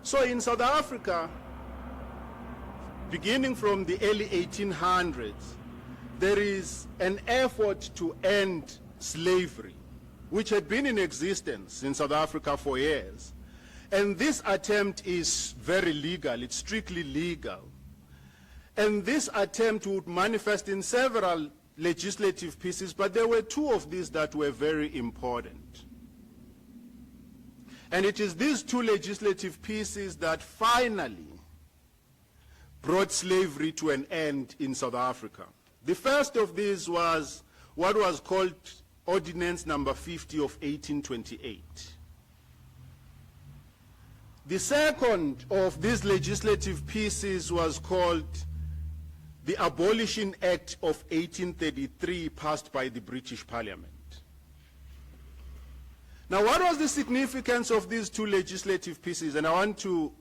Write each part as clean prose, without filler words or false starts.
So in South Africa, beginning from the early 1800s, there is an effort to end slavery, which had been in existence in South Africa for years. And this attempt is very legal, it's strictly legal. And this attempt would manifest in several legislative pieces, but there were two of these that were very important. And it is these two legislative pieces that finally brought slavery to an end in South Africa. The first of these was what was called Ordinance number 50 of 1828. The second of these legislative pieces was called the Abolition Act of 1833, passed by the British Parliament. Now, what was the significance of these two legislative pieces? And I want to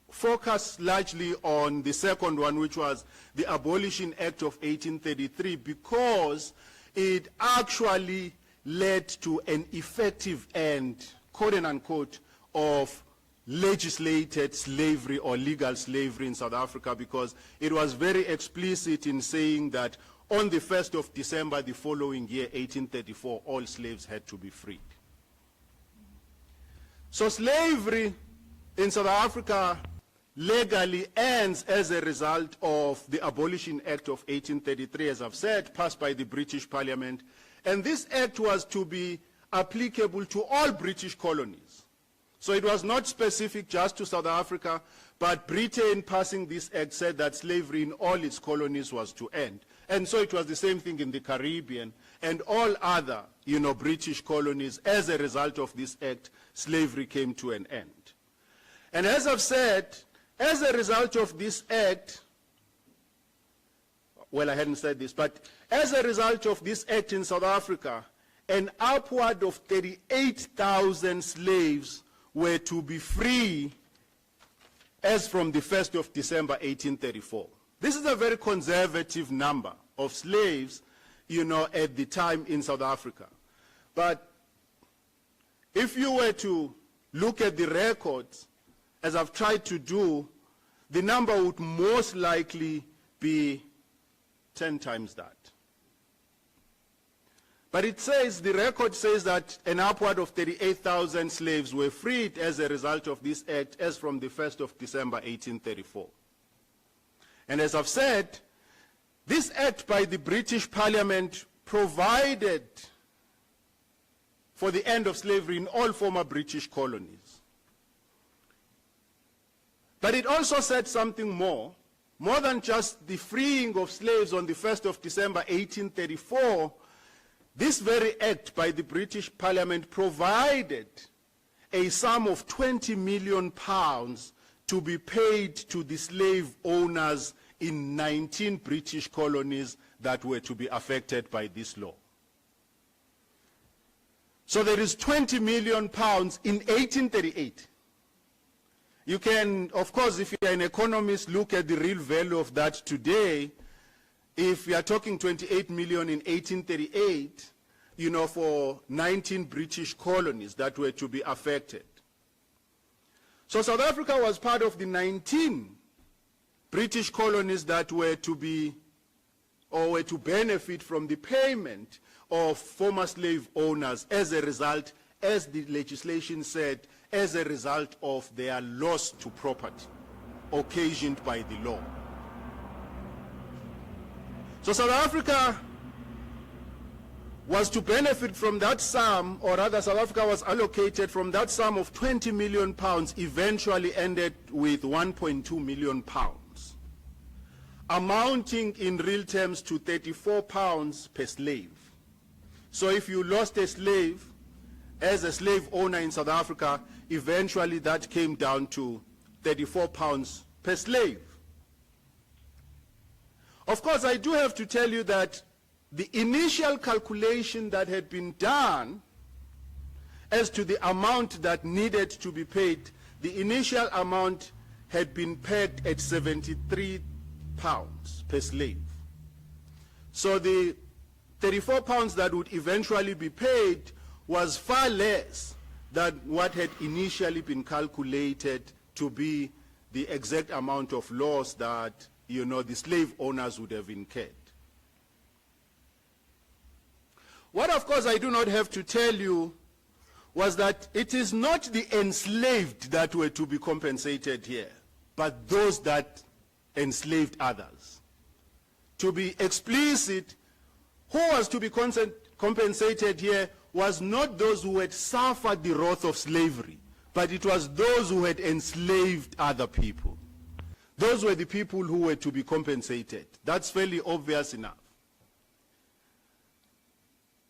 focus largely on the second one, which was the Abolition Act of 1833, because it actually led to an effective end, quote and unquote, of legislated slavery or legal slavery in South Africa, because it was very explicit in saying that on the 1st of December the following year, 1834, all slaves had to be freed. So slavery in South Africa legally ends as a result of the Abolition Act of 1833, as I've said, passed by the British Parliament. And this act was to be applicable to all British colonies. So it was not specific just to South Africa, but Britain passing this act said that slavery in all its colonies was to end. And so it was the same thing in the Caribbean and all other, British colonies. As a result of this act, slavery came to an end. And as I've said, as a result of this act, well, I hadn't said this, but as a result of this act in South Africa, an upward of 38,000 slaves were to be free as from the 1st of December 1834. This is a very conservative number of slaves, at the time in South Africa. But if you were to look at the records, as I've tried to do, the number would most likely be 10 times that. But it says, the record says that an upward of 38,000 slaves were freed as a result of this act as from the 1st of December 1834. And as I've said, this act by the British Parliament provided for the end of slavery in all former British colonies. But it also said something more than just the freeing of slaves on the 1st of December 1834. This very act by the British Parliament provided a sum of 20 million pounds to be paid to the slave owners in 19 British colonies that were to be affected by this law. So there is 20 million pounds in 1838. You can, of course, if you're an economist, look at the real value of that today. If we are talking 28 million in 1838, for 19 British colonies that were to be affected. So South Africa was part of the 19 British colonies that were to be, or were to benefit from the payment of former slave owners as a result, as the legislation said, as a result of their loss to property occasioned by the law. So South Africa was to benefit from that sum, or rather South Africa was allocated from that sum of 20 million pounds, eventually ended with 1.2 million pounds, amounting in real terms to 34 pounds per slave. So if you lost a slave as a slave owner in South Africa, eventually that came down to 34 pounds per slave. Of course, I do have to tell you that the initial calculation that had been done as to the amount that needed to be paid, the initial amount had been pegged at 73 pounds per slave. So the 34 pounds that would eventually be paid was far less than what had initially been calculated to be the exact amount of loss that, the slave owners would have incurred. What, of course, I do not have to tell you was that it is not the enslaved that were to be compensated here, but those that enslaved others. To be explicit, who was to be compensated here was not those who had suffered the wrath of slavery, but it was those who had enslaved other people. Those were the people who were to be compensated. That's fairly obvious enough.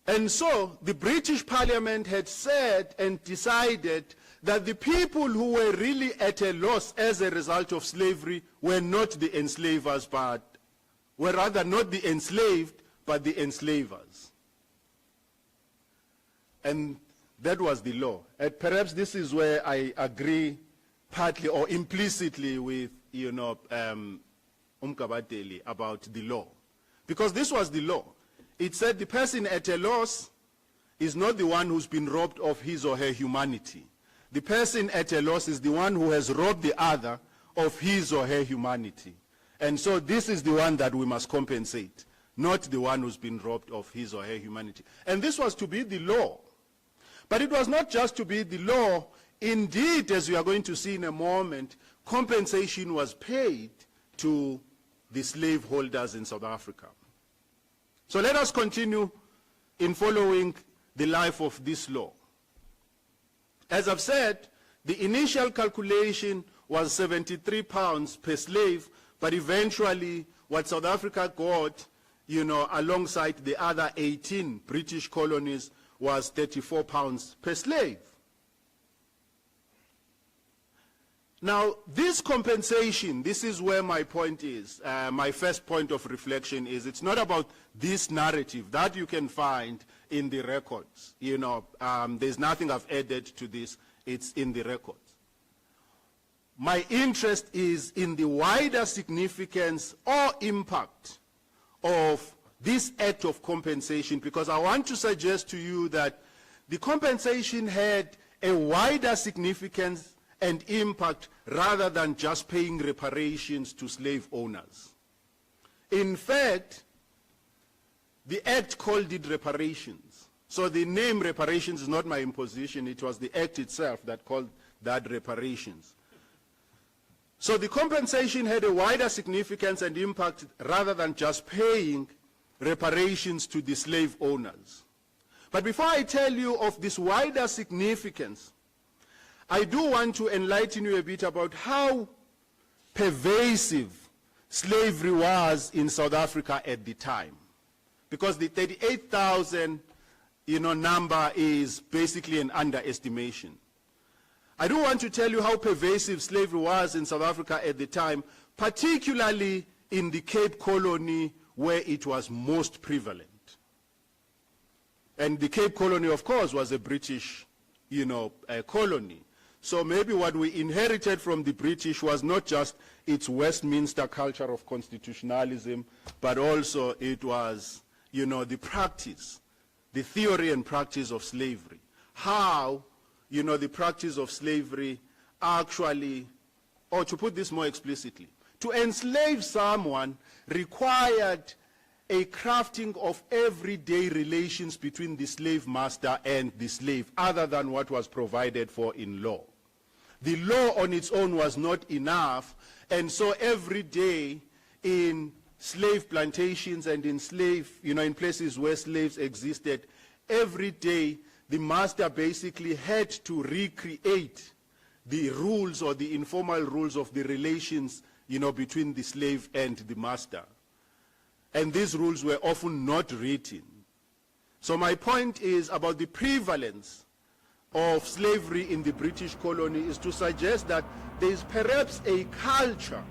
And so the British Parliament had said and decided that the people who were really at a loss as a result of slavery were not the enslavers, but were rather not the enslaved, but the enslavers. And that was the law. And perhaps this is where I agree partly or implicitly with, Umkabateli about the law. Because this was the law. It said the person at a loss is not the one who's been robbed of his or her humanity. The person at a loss is the one who has robbed the other of his or her humanity. And so this is the one that we must compensate, not the one who's been robbed of his or her humanity. And this was to be the law. But it was not just to be the law. Indeed, as we are going to see in a moment, compensation was paid to the slaveholders in South Africa. So let us continue in following the life of this law. As I've said, the initial calculation was 73 pounds per slave, but eventually what South Africa got, alongside the other 18 British colonies was 34 pounds per slave. Now, this compensation, this is where my point is, my first point of reflection is, it's not about this narrative that you can find in the records. There's nothing I've added to this, it's in the records. My interest is in the wider significance or impact of this act of compensation, because I want to suggest to you that the compensation had a wider significance and impact rather than just paying reparations to slave owners. In fact, the act called it reparations. So the name reparations is not my imposition, it was the act itself that called that reparations. So the compensation had a wider significance and impact rather than just paying reparations to the slave owners. But before I tell you of this wider significance, I do want to enlighten you a bit about how pervasive slavery was in South Africa at the time. Because the 38,000, number is basically an underestimation. I do want to tell you how pervasive slavery was in South Africa at the time, particularly in the Cape Colony where it was most prevalent. And the Cape Colony, of course, was a British, colony. So maybe what we inherited from the British was not just its Westminster culture of constitutionalism, but also it was, the practice, the theory and practice of slavery. How, the practice of slavery actually, or to put this more explicitly, to enslave someone required a crafting of everyday relations between the slave master and the slave, other than what was provided for in law. The law on its own was not enough, and so every day in slave plantations and in in places where slaves existed, every day the master basically had to recreate the rules or the informal rules of the relations, between the slave and the master. And these rules were often not written. So my point is about the prevalence of slavery in the British colony is to suggest that there is perhaps a culture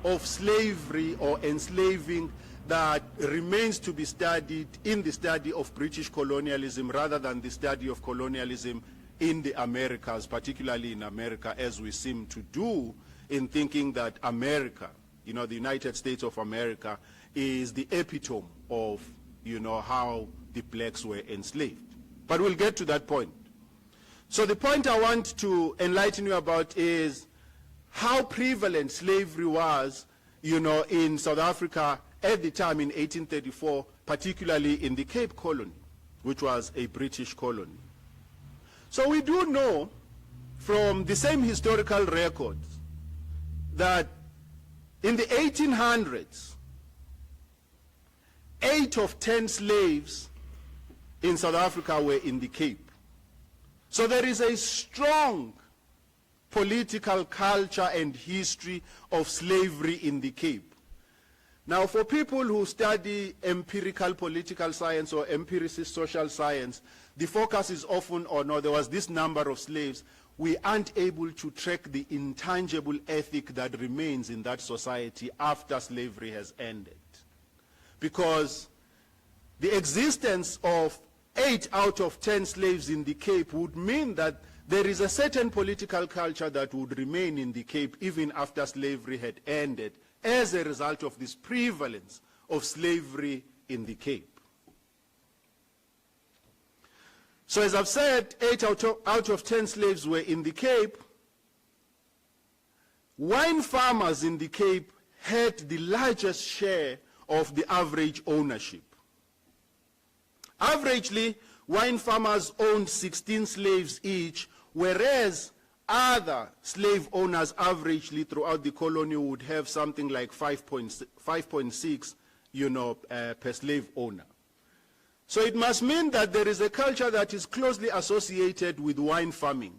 of slavery or enslaving that remains to be studied in the study of British colonialism rather than the study of colonialism in the Americas, particularly in America, as we seem to do in thinking that America, the United States of America, is the epitome of, how the blacks were enslaved. But we'll get to that point. So the point I want to enlighten you about is how prevalent slavery was, you know, in South Africa at the time in 1834, particularly in the Cape Colony, which was a British colony. So we do know from the same historical records that in the 1800s, 8 of 10 slaves in South Africa were in the Cape. So there is a strong political culture and history of slavery in the Cape. Now, for people who study empirical political science or empiricist social science, the focus is often on, there was this number of slaves. We aren't able to track the intangible ethic that remains in that society after slavery has ended. Because the existence of 8 out of 10 slaves in the Cape would mean that there is a certain political culture that would remain in the Cape even after slavery had ended as a result of this prevalence of slavery in the Cape. So as I've said, 8 out of 10 slaves were in the Cape. Wine farmers in the Cape had the largest share of the average ownership. Averagely, wine farmers owned 16 slaves each, whereas other slave owners averagely throughout the colony would have something like 5.6, you know, per slave owner. So it must mean that there is a culture that is closely associated with wine farming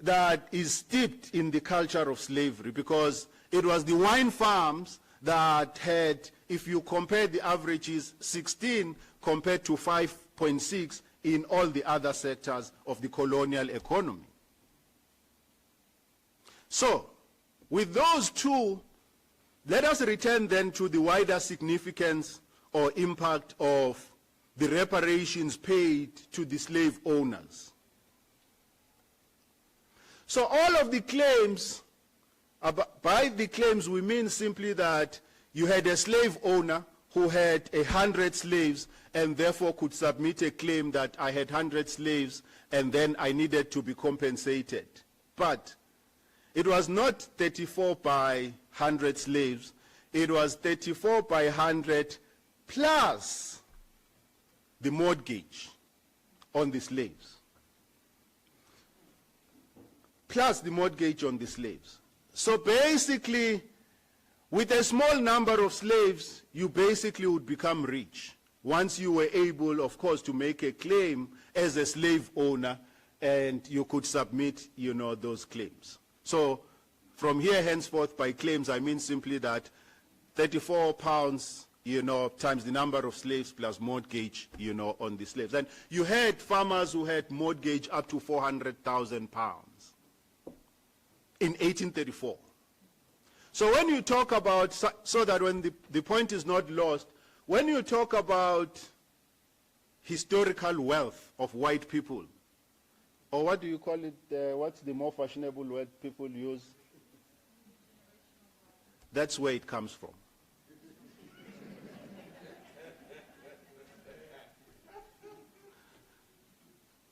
that is steeped in the culture of slavery, because it was the wine farms that had, if you compare the averages, 16 compared to 5.6 in all the other sectors of the colonial economy. So, with those two, let us return then to the wider significance or impact of the reparations paid to the slave owners. So all of the claims, by the claims we mean simply that you had a slave owner who had 100 slaves and therefore could submit a claim that I had 100 slaves and then I needed to be compensated. But it was not 34 by 100 slaves, it was 34 by 100 plus the mortgage on the slaves. Plus the mortgage on the slaves. So basically, with a small number of slaves, you basically would become rich once you were able, of course, to make a claim as a slave owner, and you could submit, you know, those claims. So from here henceforth, by claims, I mean simply that 34 pounds, you know, times the number of slaves plus mortgage, you know, on the slaves. And you had farmers who had mortgage up to 400,000 pounds in 1834. So when you talk about, so that when the point is not lost, when you talk about historical wealth of white people, or what do you call it, what's the more fashionable word people use? That's where it comes from.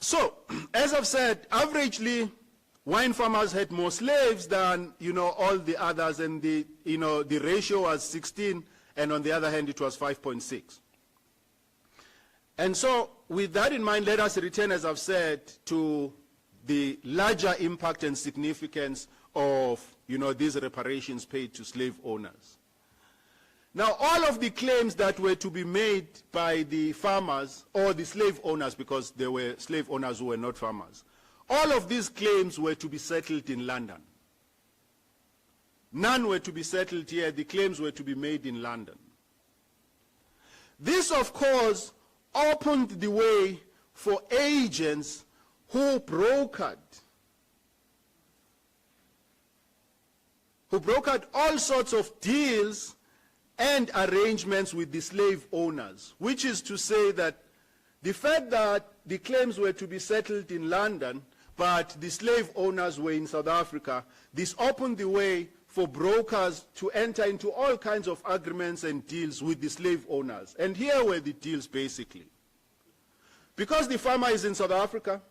So, as I've said, averagely, wine farmers had more slaves than, you know, all the others, and the, you know, the ratio was 16, and on the other hand, it was 5.6. And so, with that in mind, let us return, as I've said, to the larger impact and significance of, you know, these reparations paid to slave owners. Now, all of the claims that were to be made by the farmers, or the slave owners, because there were slave owners who were not farmers, all of these claims were to be settled in London. None were to be settled here. The claims were to be made in London. This, of course, opened the way for agents who brokered all sorts of deals and arrangements with the slave owners, which is to say that the fact that the claims were to be settled in London, but the slave owners were in South Africa, this opened the way for brokers to enter into all kinds of agreements and deals with the slave owners. And here were the deals basically. Because the farmer is in South Africa,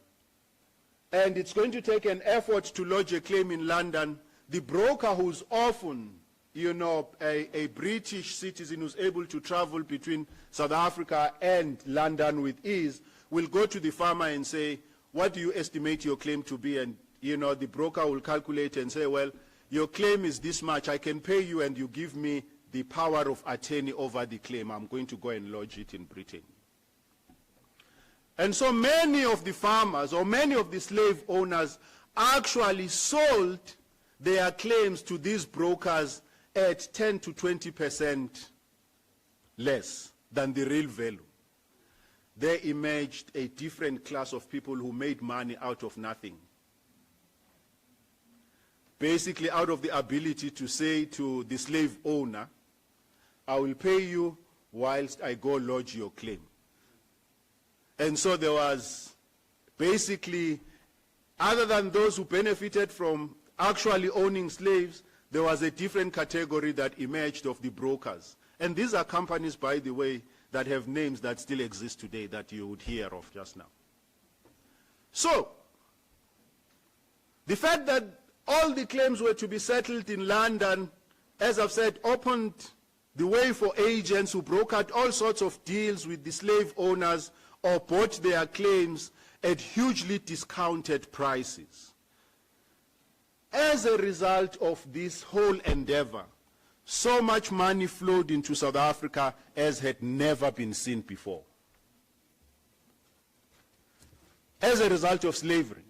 and it's going to take an effort to lodge a claim in London, the broker, who's often, you know, a British citizen who's able to travel between South Africa and London with ease, will go to the farmer and say, what do you estimate your claim to be? And, you know, the broker will calculate and say, well, your claim is this much. I can pay you and you give me the power of attorney over the claim. I'm going to go and lodge it in Britain. And so many of the farmers or many of the slave owners actually sold their claims to these brokers at 10 to 20% less than the real value. There emerged a different class of people who made money out of nothing. Basically out of the ability to say to the slave owner, I will pay you whilst I go lodge your claim. And so there was basically, other than those who benefited from actually owning slaves, there was a different category that emerged of the brokers. And these are companies, by the way, that have names that still exist today that you would hear of just now. So, the fact that all the claims were to be settled in London, as I've said, opened the way for agents who brokered all sorts of deals with the slave owners or bought their claims at hugely discounted prices. As a result of this whole endeavor, so much money flowed into South Africa as had never been seen before. As a result of slavery,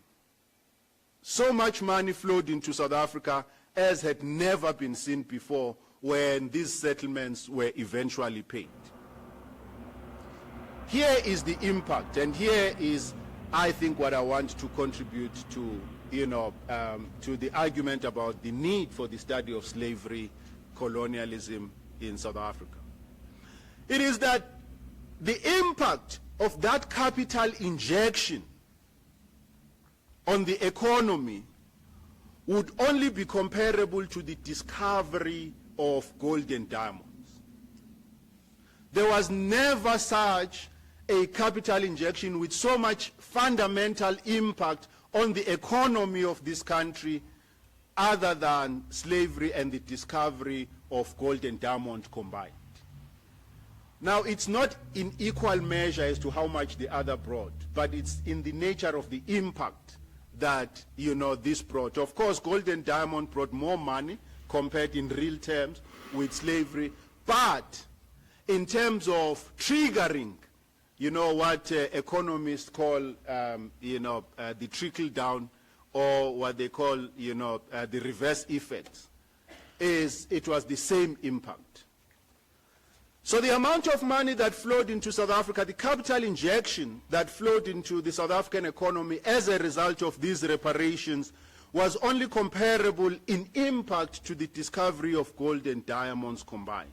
so much money flowed into South Africa as had never been seen before when these settlements were eventually paid. Here is the impact, and here is, I think, what I want to contribute to, to the argument about the need for the study of slavery, colonialism in South Africa. It is that the impact of that capital injection on the economy would only be comparable to the discovery of gold and diamonds. There was never such a capital injection with so much fundamental impact on the economy of this country other than slavery and the discovery of gold and diamond combined. Now, it's not in equal measure as to how much the other brought, but it's in the nature of the impact that, this brought. Of course, gold and diamond brought more money compared in real terms with slavery, but in terms of triggering, what economists call, the trickle down, or what they call, the reverse effects, it was the same impact. So the amount of money that flowed into South Africa, the capital injection that flowed into the South African economy as a result of these reparations was only comparable in impact to the discovery of gold and diamonds combined.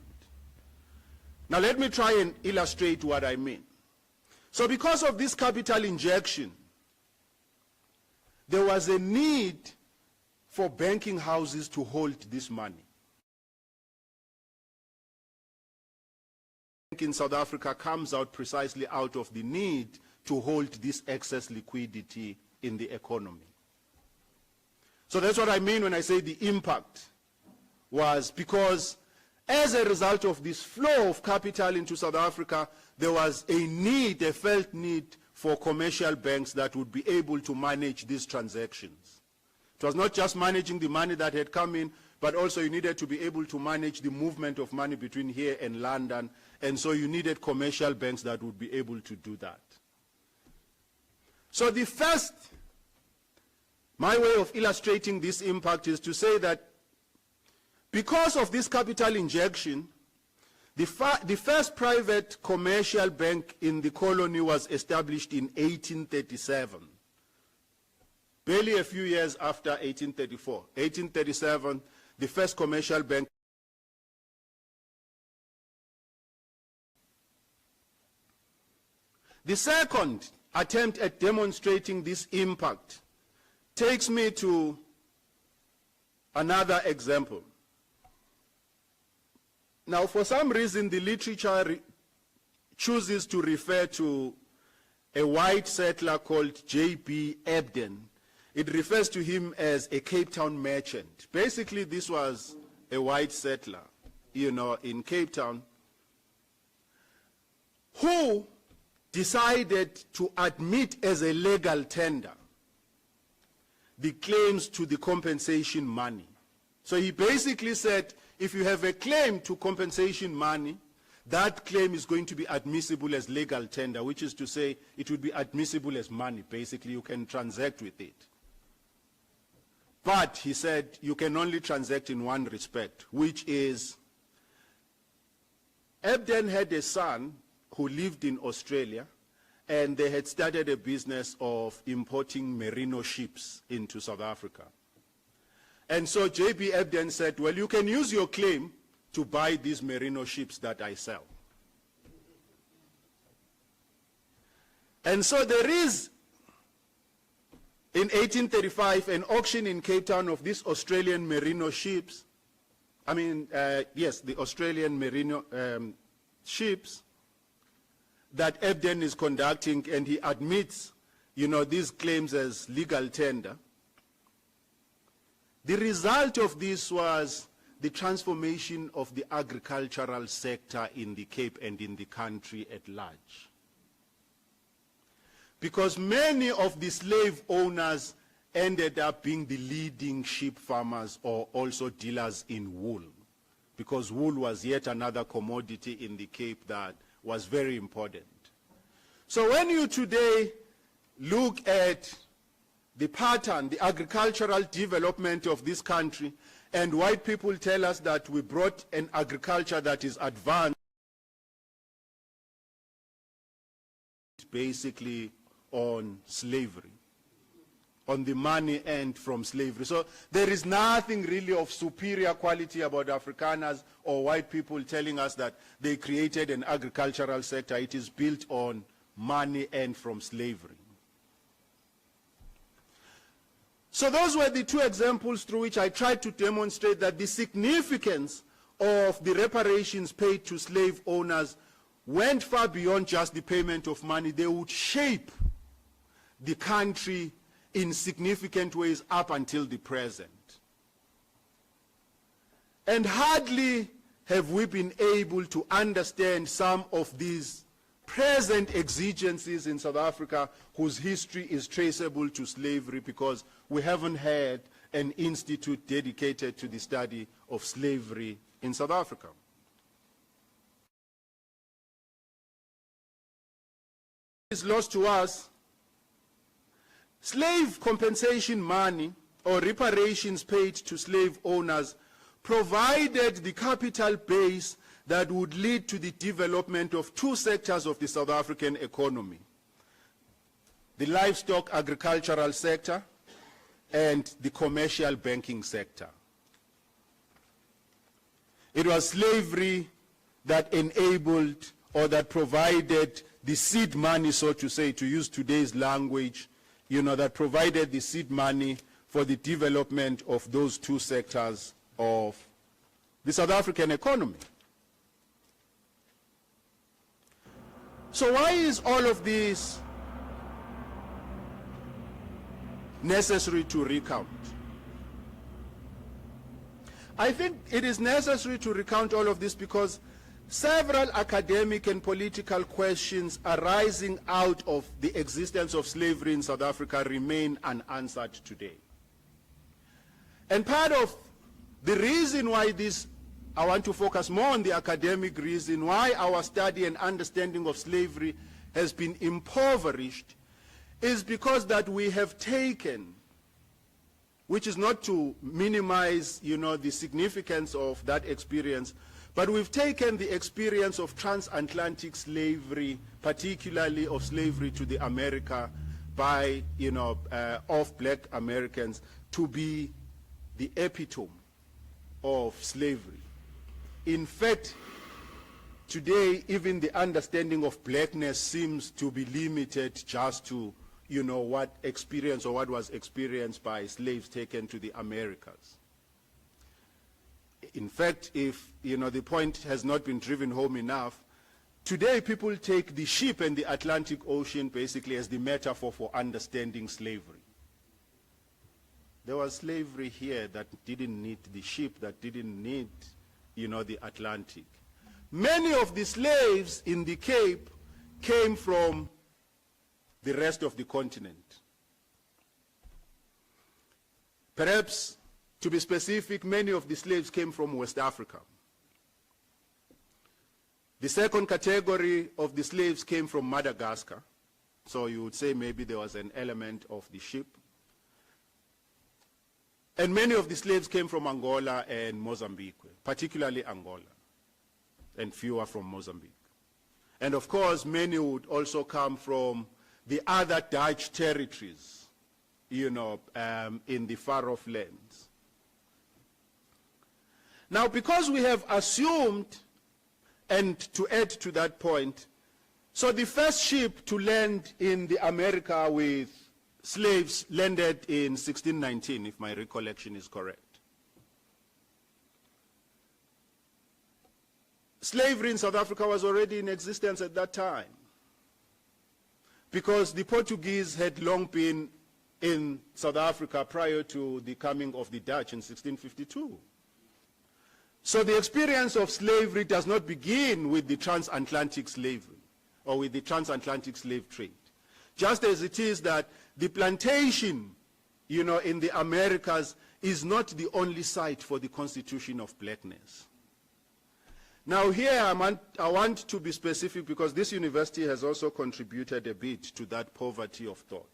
Now let me try and illustrate what I mean. So because of this capital injection, there was a need for banking houses to hold this money. In South Africa comes out precisely out of the need to hold this excess liquidity in the economy. So that's what I mean when I say the impact was because as a result of this flow of capital into South Africa, there was a need, a felt need for commercial banks that would be able to manage these transactions. It was not just managing the money that had come in, but also you needed to be able to manage the movement of money between here and London, and so you needed commercial banks that would be able to do that. So my way of illustrating this impact is to say that because of this capital injection, the first private commercial bank in the colony was established in 1837, barely a few years after 1834. 1837, the first commercial bank. The second attempt at demonstrating this impact takes me to another example. Now, for some reason, the literature chooses to refer to a white settler called J.B. Ebden it refers to him as a Cape Town merchant. Basically, this was a white settler, in Cape Town, who decided to admit as a legal tender the claims to the compensation money. So he basically said, if you have a claim to compensation money, that claim is going to be admissible as legal tender, which is to say it would be admissible as money. Basically, you can transact with it. But, he said, you can only transact in one respect, which is, Ebden had a son who lived in Australia, and they had started a business of importing merino ships into South Africa. And so J.B. Ebden said, well, you can use your claim to buy these merino ships that I sell. And so there is, in 1835, an auction in Cape Town of these Australian merino ships. The Australian merino ships that Ebden is conducting, and he admits, these claims as legal tender. The result of this was the transformation of the agricultural sector in the Cape and in the country at large. Because many of the slave owners ended up being the leading sheep farmers or also dealers in wool, because wool was yet another commodity in the Cape that was very important. So when you today look at the pattern, the agricultural development of this country, and white people tell us that we brought an agriculture that is advanced, basically on slavery, on the money earned from slavery. So there is nothing really of superior quality about Afrikaners or white people telling us that they created an agricultural sector. It is built on money earned from slavery. So those were the two examples through which I tried to demonstrate that the significance of the reparations paid to slave owners went far beyond just the payment of money. They would shape the country in significant ways up until the present. And hardly have we been able to understand some of these present exigencies in South Africa whose history is traceable to slavery, because we haven't had an institute dedicated to the study of slavery in South Africa. Is lost to us. Slave compensation money or reparations paid to slave owners provided the capital base that would lead to the development of two sectors of the South African economy: the livestock agricultural sector and the commercial banking sector. It was slavery that enabled or that provided the seed money, so to say, to use today's language, that provided the seed money for the development of those two sectors of the South African economy. So why is all of this necessary to recount? I think it is necessary to recount all of this because several academic and political questions arising out of the existence of slavery in South Africa remain unanswered today. And part of the reason why I want to focus more on the academic reason why our study and understanding of slavery has been impoverished is because that we have taken, which is not to minimize, the significance of that experience, but we've taken the experience of transatlantic slavery, particularly of slavery to the America by, of black Americans, to be the epitome of slavery. In fact, today, even the understanding of blackness seems to be limited just to, what experience or what was experienced by slaves taken to the Americas. In fact, if, the point has not been driven home enough, today people take the ship and the Atlantic Ocean basically as the metaphor for understanding slavery. There was slavery here that didn't need the ship, that didn't need, the Atlantic. Many of the slaves in the Cape came from the rest of the continent. Perhaps, to be specific, many of the slaves came from West Africa. The second category of the slaves came from Madagascar. So you would say maybe there was an element of the ship. And many of the slaves came from Angola and Mozambique, particularly Angola, and fewer from Mozambique. And of course, many would also come from the other Dutch territories, in the far-off lands. Now, because we have assumed, and to add to that point, so the first ship to land in the America with slaves landed in 1619, if my recollection is correct. Slavery in South Africa was already in existence at that time, because the Portuguese had long been in South Africa prior to the coming of the Dutch in 1652. So the experience of slavery does not begin with the transatlantic slavery or with the transatlantic slave trade. Just as it is that the plantation, in the Americas is not the only site for the constitution of blackness. Now here I want to be specific, because this university has also contributed a bit to that poverty of thought.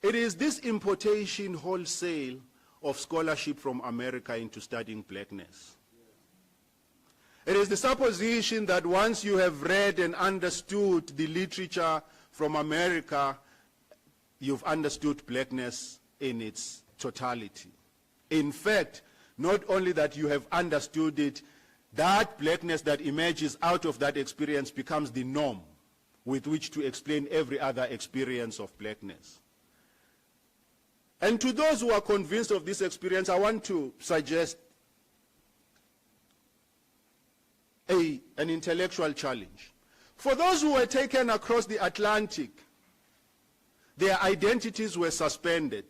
It is this importation wholesale of scholarship from America into studying blackness. It is the supposition that once you have read and understood the literature from America, you've understood blackness in its totality. In fact, not only that you have understood it, that blackness that emerges out of that experience becomes the norm with which to explain every other experience of blackness. And to those who are convinced of this experience, I want to suggest an intellectual challenge. For those who were taken across the Atlantic, their identities were suspended,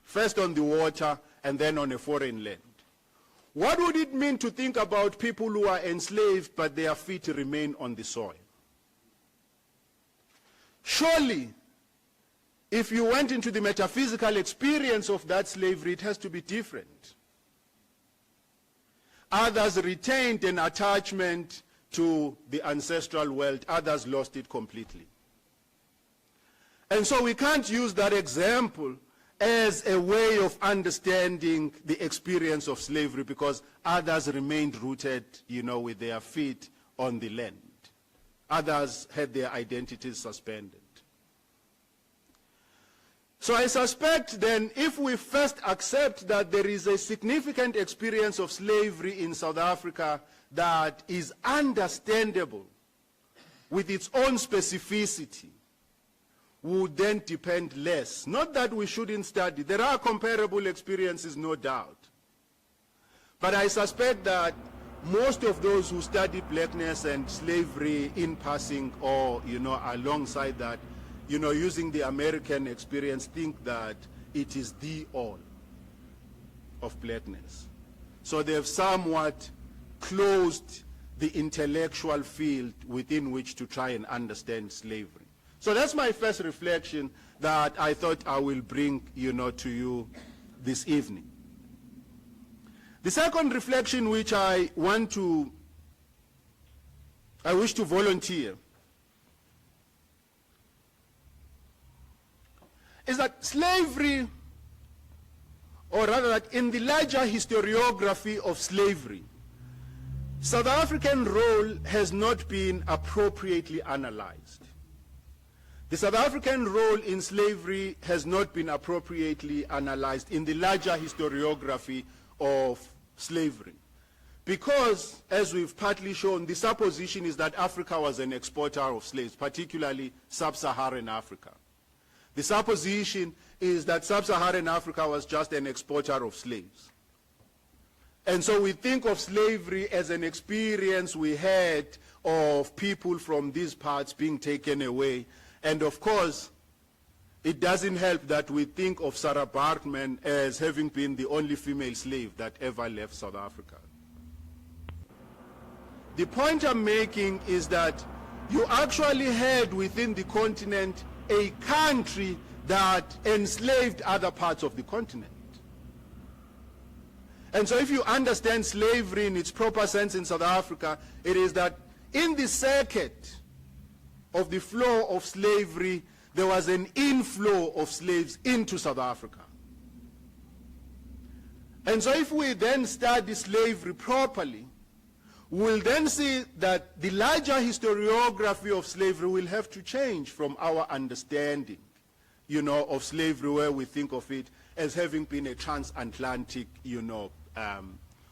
first on the water and then on a foreign land. What would it mean to think about people who are enslaved but their feet remain on the soil? Surely, if you went into the metaphysical experience of that slavery, it has to be different. Others retained an attachment to the ancestral world, others lost it completely. And so we can't use that example as a way of understanding the experience of slavery, because others remained rooted, with their feet on the land. Others had their identities suspended. So I suspect then, if we first accept that there is a significant experience of slavery in South Africa that is understandable with its own specificity, would then depend less. Not that we shouldn't study. There are comparable experiences, no doubt. But I suspect that most of those who study blackness and slavery in passing or, alongside that, using the American experience, think that it is the all of blackness. So they've somewhat closed the intellectual field within which to try and understand slavery. So that's my first reflection that I thought I will bring, to you this evening. The second reflection which I wish to volunteer is that slavery, or rather that in the larger historiography of slavery, South African role has not been appropriately analyzed. The South African role in slavery has not been appropriately analyzed in the larger historiography of slavery. Because, as we've partly shown, the supposition is that Africa was an exporter of slaves, particularly sub-Saharan Africa. The supposition is that sub-Saharan Africa was just an exporter of slaves. And so we think of slavery as an experience we had of people from these parts being taken away. And of course, it doesn't help that we think of Sarah Baartman as having been the only female slave that ever left South Africa. The point I'm making is that you actually had within the continent a country that enslaved other parts of the continent. And so if you understand slavery in its proper sense in South Africa, it is that in the circuit of the flow of slavery, there was an inflow of slaves into South Africa. And so if we then study slavery properly, we'll then see that the larger historiography of slavery will have to change from our understanding, of slavery, where we think of it as having been a transatlantic,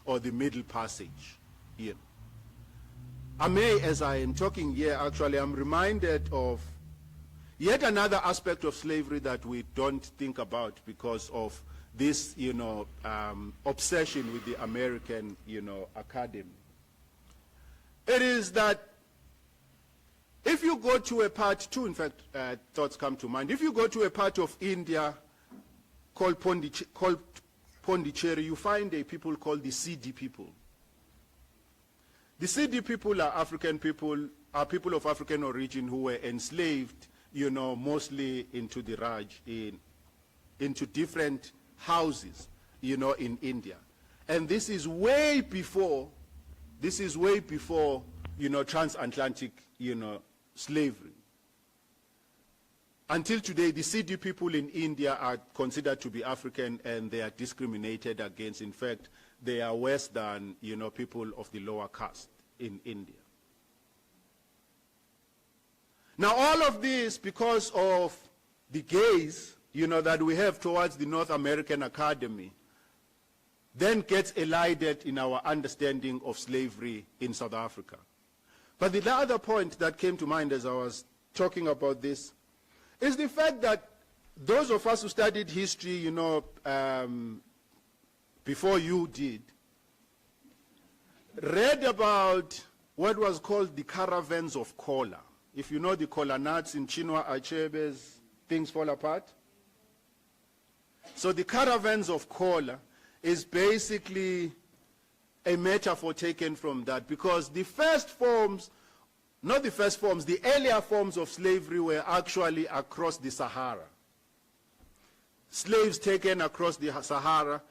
or the Middle Passage. I may, as I am talking here, actually, I'm reminded of yet another aspect of slavery that we don't think about because of this, obsession with the American, academy. It is that if you go to a part, two, in fact, thoughts come to mind. If you go to a part of India called Pondicherry, you find a people called the Sidi people. The Sidi people are African people, are people of African origin who were enslaved, mostly into the Raj, into different houses, in India. And this is way before, transatlantic, slavery. Until today, the Sidi people in India are considered to be African and they are discriminated against. In fact, they are worse than, people of the lower caste in India. Now, all of this because of the gaze, that we have towards the North American Academy, then gets elided in our understanding of slavery in South Africa. But the other point that came to mind as I was talking about this is the fact that those of us who studied history, before you did, read about what was called the caravans of Kola. If you know the Kola nuts in Chinua Achebe's Things Fall Apart. So the caravans of Kola is basically a metaphor taken from that, because the earlier forms of slavery were actually across the Sahara. Slaves taken across the Sahara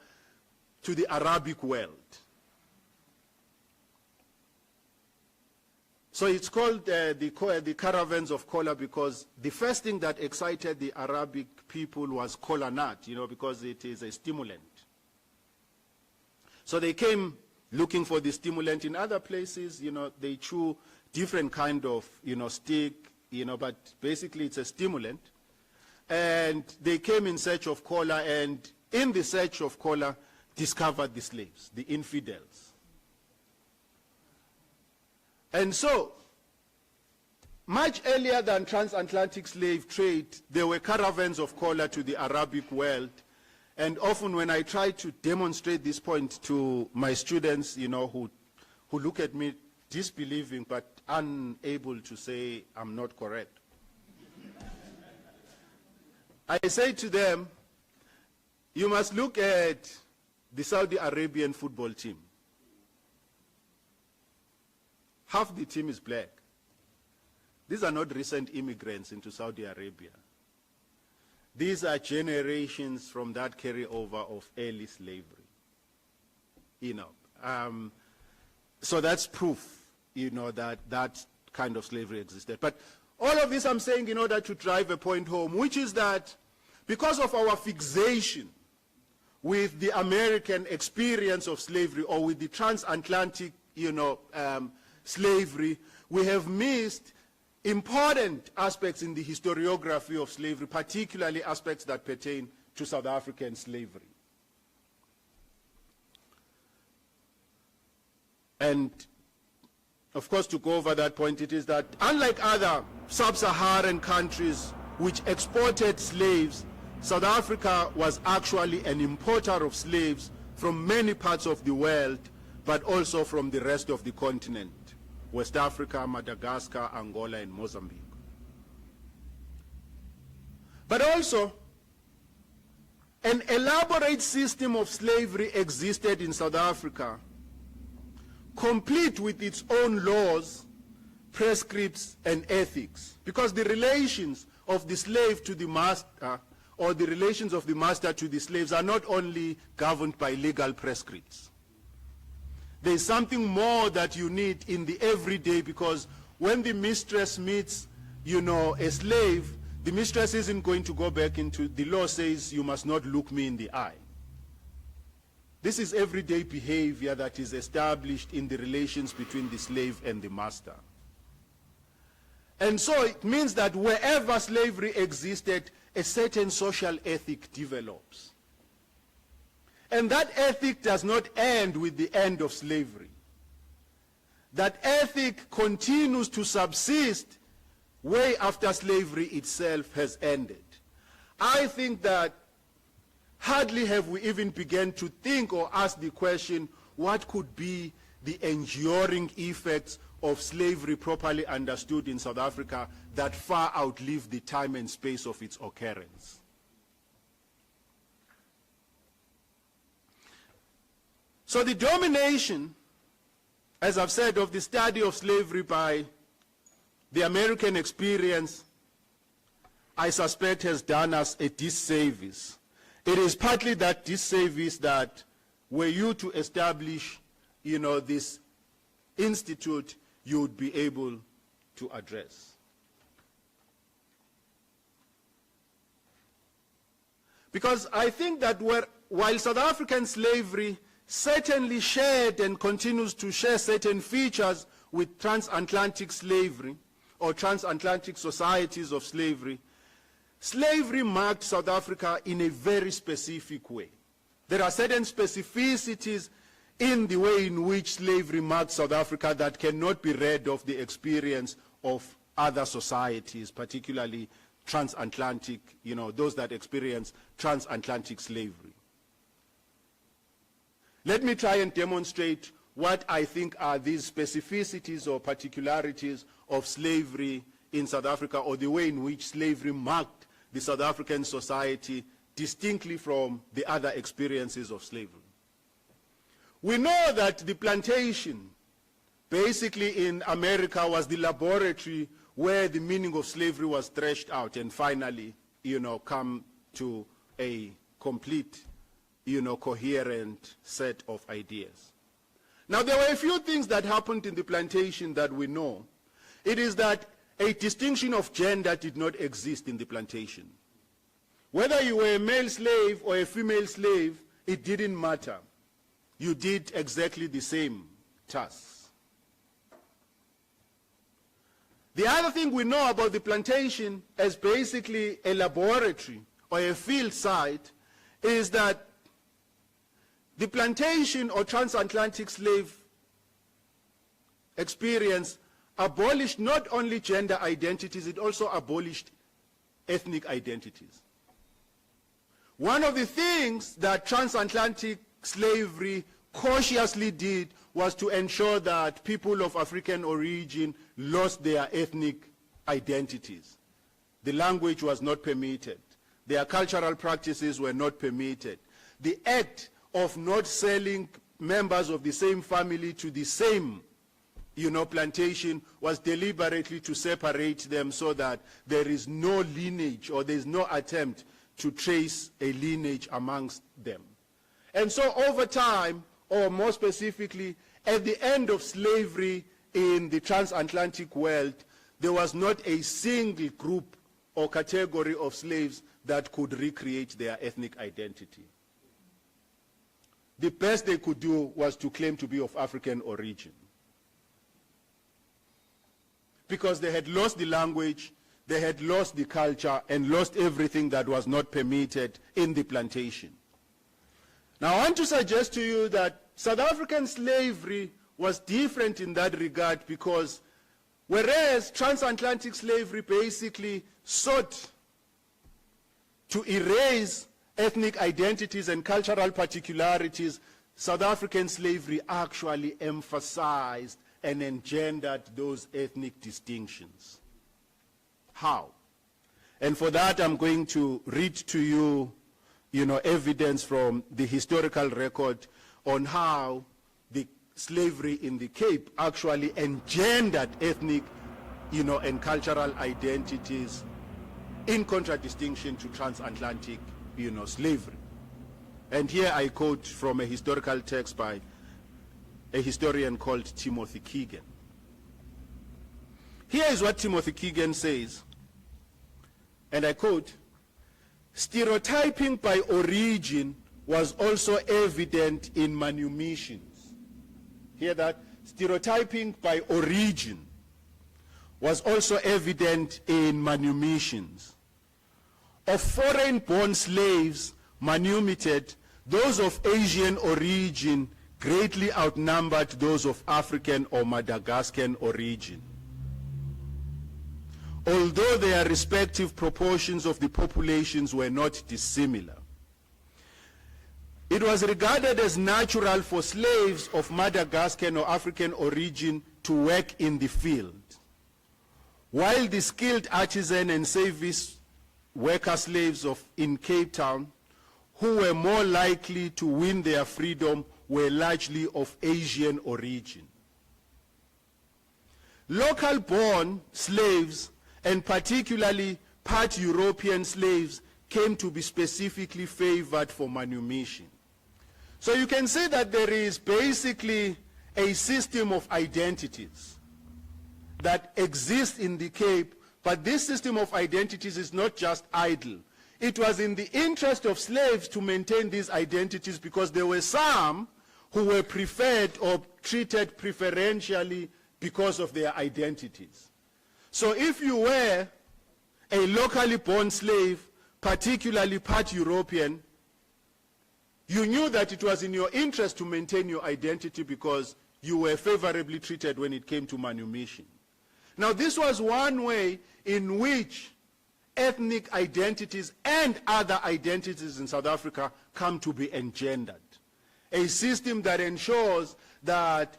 to the Arabic world. So it's called the caravans of Kola because the first thing that excited the Arabic people was kola nut, because it is a stimulant. So they came looking for the stimulant in other places. They chew different kind of, stick, but basically it's a stimulant. And they came in search of kola, and in the search of kola, discovered the slaves, the infidels. And so, much earlier than transatlantic slave trade, there were caravans of kola to the Arabic world. And often when I try to demonstrate this point to my students, who look at me disbelieving but unable to say I'm not correct, I say to them, you must look at the Saudi Arabian football team. Half the team is black. These are not recent immigrants into Saudi Arabia. These are generations from that carryover of early slavery. So that's proof, that kind of slavery existed. But all of this I'm saying in order to drive a point home, which is that because of our fixation with the American experience of slavery or with the transatlantic, slavery, we have missed important aspects in the historiography of slavery, particularly aspects that pertain to South African slavery. And, of course, to go over that point, it is that unlike other sub-Saharan countries which exported slaves, South Africa was actually an importer of slaves from many parts of the world, but also from the rest of the continent. West Africa, Madagascar, Angola, and Mozambique. But also, an elaborate system of slavery existed in South Africa, complete with its own laws, prescripts, and ethics. Because the relations of the slave to the master, or the relations of the master to the slaves, are not only governed by legal prescripts. There is something more that you need in the everyday, because when the mistress meets, a slave, the mistress isn't going to go back into, the law says you must not look me in the eye. This is everyday behavior that is established in the relations between the slave and the master. And so it means that wherever slavery existed, a certain social ethic develops. And that ethic does not end with the end of slavery. That ethic continues to subsist way after slavery itself has ended. I think that hardly have we even begun to think or ask the question, what could be the enduring effects of slavery properly understood in South Africa that far outlive the time and space of its occurrence? So the domination, as I've said, of the study of slavery by the American experience, I suspect has done us a disservice. It is partly that disservice that were you to establish, this institute, you would be able to address. Because I think that while South African slavery certainly shared and continues to share certain features with transatlantic slavery or transatlantic societies of slavery, slavery marked South Africa in a very specific way. There are certain specificities in the way in which slavery marked South Africa that cannot be read of the experience of other societies, particularly transatlantic, those that experience transatlantic slavery. Let me try and demonstrate what I think are these specificities or particularities of slavery in South Africa, or the way in which slavery marked the South African society distinctly from the other experiences of slavery. We know that the plantation, basically in America, was the laboratory where the meaning of slavery was threshed out and finally, come to a complete, coherent set of ideas. Now, there were a few things that happened in the plantation that we know. It is that a distinction of gender did not exist in the plantation. Whether you were a male slave or a female slave, it didn't matter. You did exactly the same tasks. The other thing we know about the plantation as basically a laboratory or a field site is that the plantation or transatlantic slave experience abolished not only gender identities, it also abolished ethnic identities. One of the things that transatlantic slavery cautiously did was to ensure that people of African origin lost their ethnic identities. The language was not permitted. Their cultural practices were not permitted. The act of not selling members of the same family to the same plantation was deliberately to separate them so that there is no lineage or there is no attempt to trace a lineage amongst them. And so over time, or more specifically, at the end of slavery in the transatlantic world, there was not a single group or category of slaves that could recreate their ethnic identity. The best they could do was to claim to be of African origin. Because they had lost the language, they had lost the culture, and lost everything that was not permitted in the plantation. Now, I want to suggest to you that South African slavery was different in that regard, because whereas transatlantic slavery basically sought to erase ethnic identities and cultural particularities, South African slavery actually emphasized and engendered those ethnic distinctions. How? And for that, I'm going to read to you, evidence from the historical record on how the slavery in the Cape actually engendered ethnic, and cultural identities in contradistinction to transatlantic, slavery. And here I quote from a historical text by a historian called Timothy Keegan. Here is what Timothy Keegan says, and I quote, "Stereotyping by origin was also evident in manumissions." Hear that? Stereotyping by origin was also evident in manumissions. Of foreign-born slaves manumitted, those of Asian origin greatly outnumbered those of African or Madagascan origin. Although their respective proportions of the populations were not dissimilar. It was regarded as natural for slaves of Madagascan or African origin to work in the field, while the skilled artisan and service worker slaves in Cape Town, who were more likely to win their freedom, were largely of Asian origin. Local-born slaves, and particularly part European slaves, came to be specifically favored for manumission. So you can see that there is basically a system of identities that exists in the Cape, but this system of identities is not just idle. It was in the interest of slaves to maintain these identities because there were some who were preferred or treated preferentially because of their identities. So if you were a locally born slave, particularly part European, you knew that it was in your interest to maintain your identity because you were favorably treated when it came to manumission. Now, this was one way in which ethnic identities and other identities in South Africa come to be engendered. A system that ensures that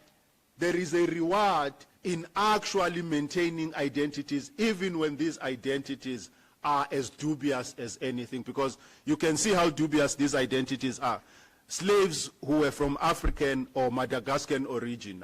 there is a reward in actually maintaining identities, even when these identities are as dubious as anything, because you can see how dubious these identities are. Slaves who were from African or Madagascan origin,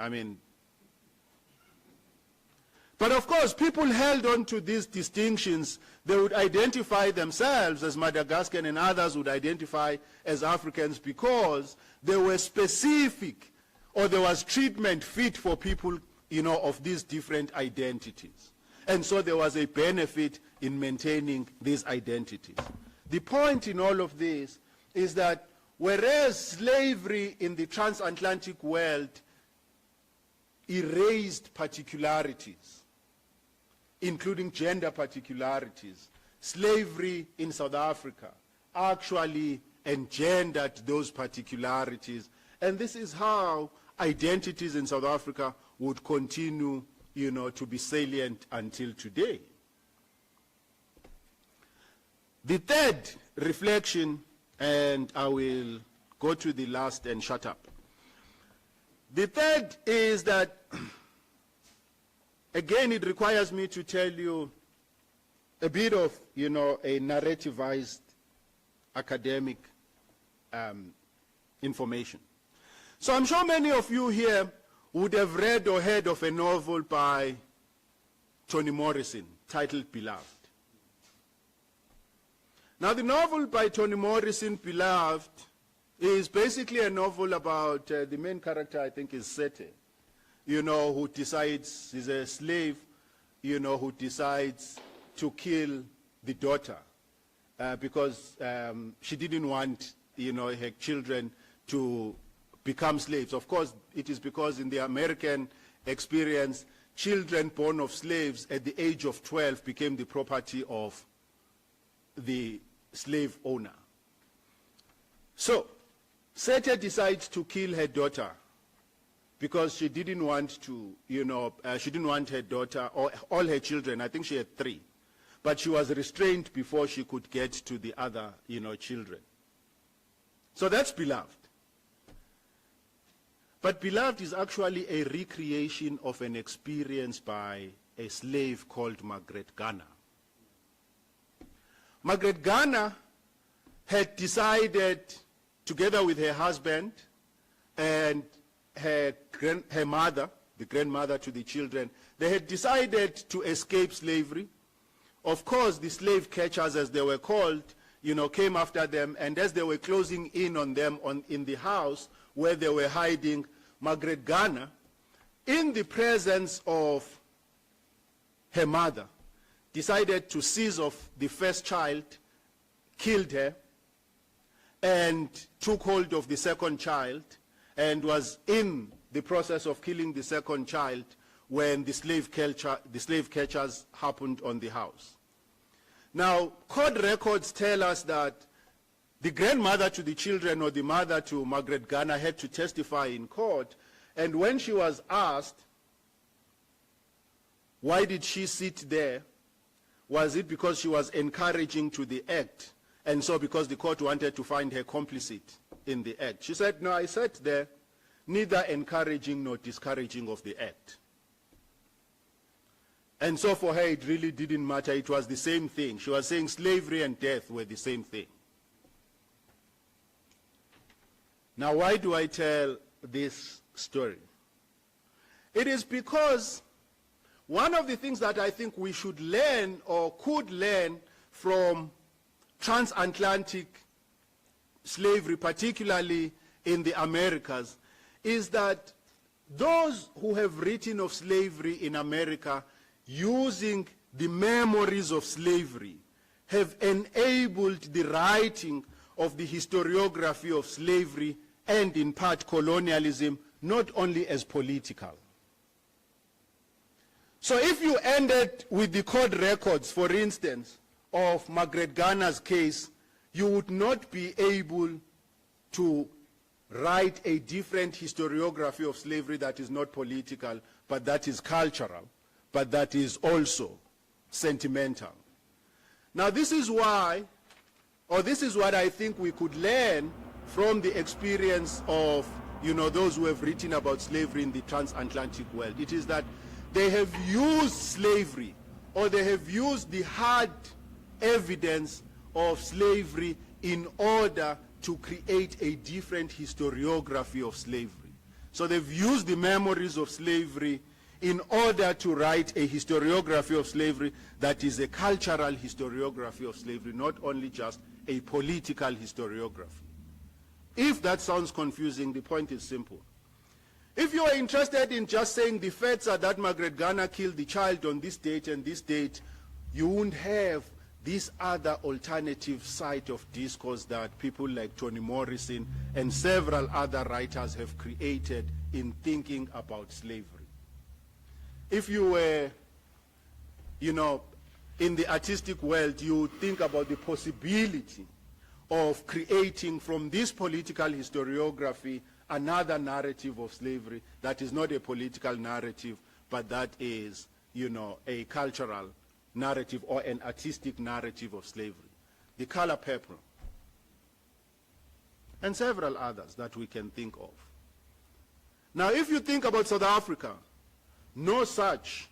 but of course, people held on to these distinctions. They would identify themselves as Madagascan and others would identify as Africans because they were specific, or there was treatment fit for people, of these different identities. And so there was a benefit in maintaining these identities. The point in all of this is that whereas slavery in the transatlantic world erased particularities, including gender particularities, slavery in South Africa actually engendered those particularities. And this is how identities in South Africa would continue, to be salient until today. The third reflection, and I will go to the last and shut up. The third is that, again, it requires me to tell you a bit of, a narrativized academic information. So I'm sure many of you here would have read or heard of a novel by Toni Morrison titled Beloved. Now, the novel by Toni Morrison, Beloved, is basically a novel about the main character, I think, is Sete, who decides, he's a slave, who decides to kill the daughter because she didn't want, her children to become slaves. Of course, it is because in the American experience, children born of slaves at the age of 12 became the property of the slave owner. So, Sete decides to kill her daughter because she didn't want to, she didn't want her daughter, or all her children, I think she had 3, but she was restrained before she could get to the other, children. So that's Beloved. But Beloved is actually a recreation of an experience by a slave called Margaret Garner. Margaret Garner had decided, together with her husband and her mother, the grandmother to the children, they had decided to escape slavery. Of course, the slave catchers, as they were called, came after them, and as they were closing in on them in the house where they were hiding, Margaret Garner, in the presence of her mother, decided to seize off the first child, killed her, and took hold of the second child, and was in the process of killing the second child when the slave catchers happened on the house. Now, court records tell us that the grandmother to the children, or the mother to Margaret Garner, had to testify in court, and when she was asked, why did she sit there? Was it because she was encouraging to the act, and so because the court wanted to find her complicit in the act? She said, no, I sat there, neither encouraging nor discouraging of the act. And so for her, it really didn't matter. It was the same thing. She was saying slavery and death were the same thing. Now, why do I tell this story? It is because one of the things that I think we should learn, or could learn, from transatlantic slavery, particularly in the Americas, is that those who have written of slavery in America using the memories of slavery have enabled the writing of the historiography of slavery and, in part, colonialism, not only as political. So if you ended with the court records, for instance, of Margaret Garner's case, you would not be able to write a different historiography of slavery that is not political, but that is cultural, but that is also sentimental. Now, this is why, or this is what I think we could learn from the experience of, those who have written about slavery in the transatlantic world. It is that they have used slavery, or they have used the hard evidence of slavery in order to create a different historiography of slavery. So they've used the memories of slavery in order to write a historiography of slavery that is a cultural historiography of slavery, not only just a political historiography. If that sounds confusing, the point is simple. If you are interested in just saying the facts are that Margaret Garner killed the child on this date and this date, you won't have this other alternative side of discourse that people like Toni Morrison and several other writers have created in thinking about slavery. If you were, in the artistic world, you would think about the possibility of creating from this political historiography another narrative of slavery that is not a political narrative, but that is, a cultural narrative or an artistic narrative of slavery. The Color Purple, and several others that we can think of. Now, if you think about South Africa, no such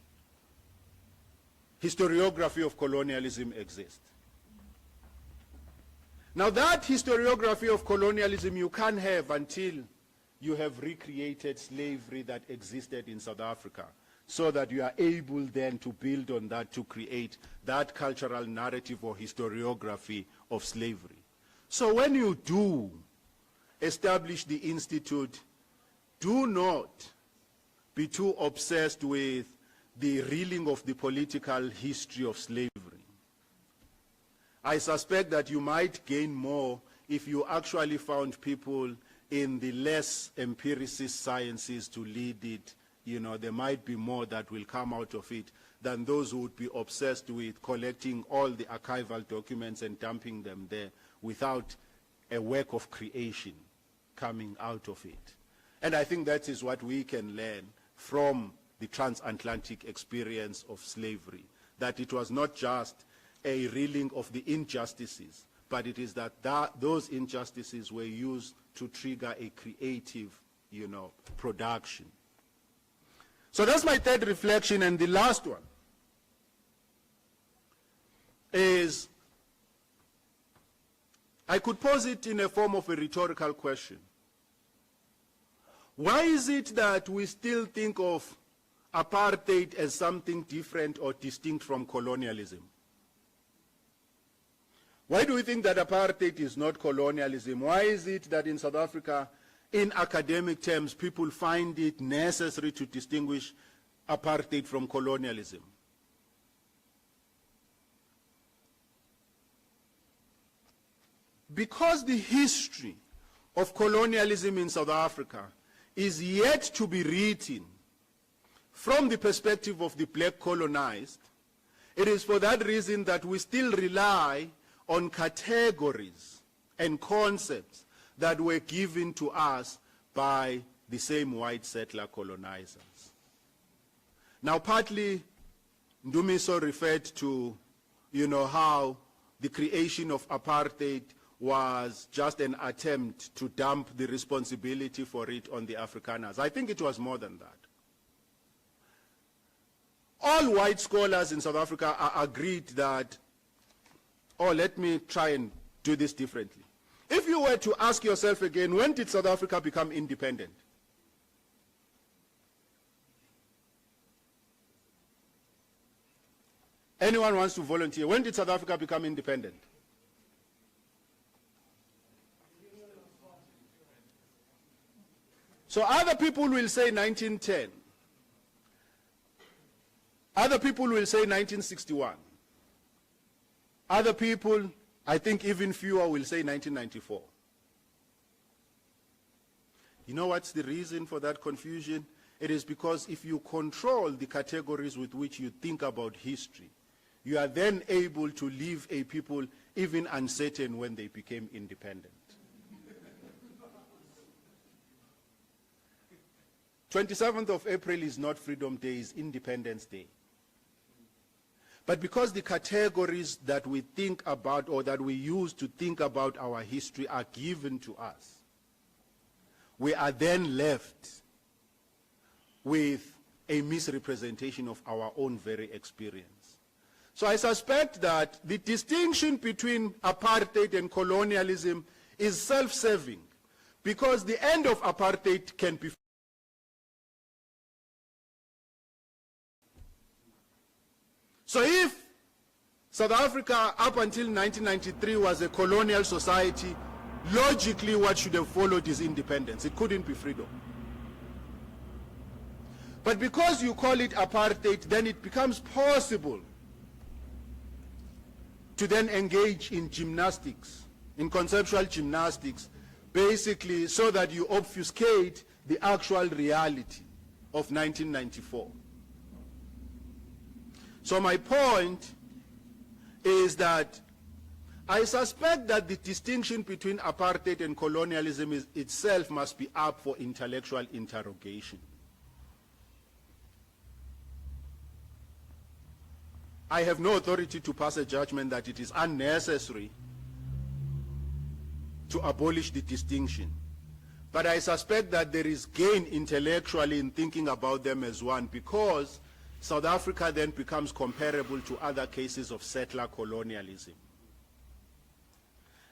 historiography of colonialism exists. Now, that historiography of colonialism you can't have until you have recreated slavery that existed in South Africa, so that you are able then to build on that to create that cultural narrative or historiography of slavery. So when you do establish the institute, do not be too obsessed with the reeling of the political history of slavery. I suspect that you might gain more if you actually found people in the less empiricist sciences to lead it. There might be more that will come out of it than those who would be obsessed with collecting all the archival documents and dumping them there without a work of creation coming out of it. And I think that is what we can learn from the transatlantic experience of slavery, that it was not just a reeling of the injustices, but it is that those injustices were used to trigger a creative, production. So that's my third reflection, and the last one is I could pose it in a form of a rhetorical question. Why is it that we still think of apartheid as something different or distinct from colonialism? Why do we think that apartheid is not colonialism? Why is it that in South Africa, in academic terms, people find it necessary to distinguish apartheid from colonialism? Because the history of colonialism in South Africa is yet to be written from the perspective of the black colonized, it is for that reason that we still rely on categories and concepts that were given to us by the same white settler colonizers. Now, partly, Ndumiso referred to, how the creation of apartheid was just an attempt to dump the responsibility for it on the Afrikaners. I think it was more than that. All white scholars in South Africa are agreed that, let me try and do this differently. If you were to ask yourself again, when did South Africa become independent? Anyone wants to volunteer? When did South Africa become independent? So other people will say 1910. Other people will say 1961. Other people, I think even fewer, will say 1994. You know what's the reason for that confusion? It is because if you control the categories with which you think about history, you are then able to leave a people even uncertain when they became independent. 27th of April is not Freedom Day, it's Independence Day. But because the categories that we think about or that we use to think about our history are given to us, we are then left with a misrepresentation of our own very experience. So I suspect that the distinction between apartheid and colonialism is self-serving, because the end of apartheid can be so if South Africa up until 1993 was a colonial society, logically what should have followed is independence. It couldn't be freedom. But because you call it apartheid, then it becomes possible to then engage in gymnastics, in conceptual gymnastics, basically so that you obfuscate the actual reality of 1994. So my point is that I suspect that the distinction between apartheid and colonialism itself must be up for intellectual interrogation. I have no authority to pass a judgment that it is unnecessary to abolish the distinction. But I suspect that there is gain intellectually in thinking about them as one, because South Africa then becomes comparable to other cases of settler colonialism.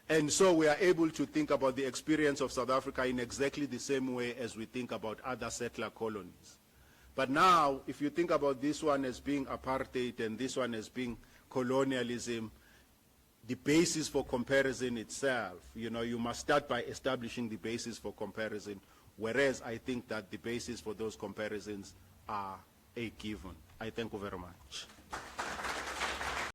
And so we are able to think about the experience of South Africa in exactly the same way as we think about other settler colonies. But now, if you think about this one as being apartheid and this one as being colonialism, the basis for comparison itself, you must start by establishing the basis for comparison, whereas I think that the basis for those comparisons are a given. I thank you very much.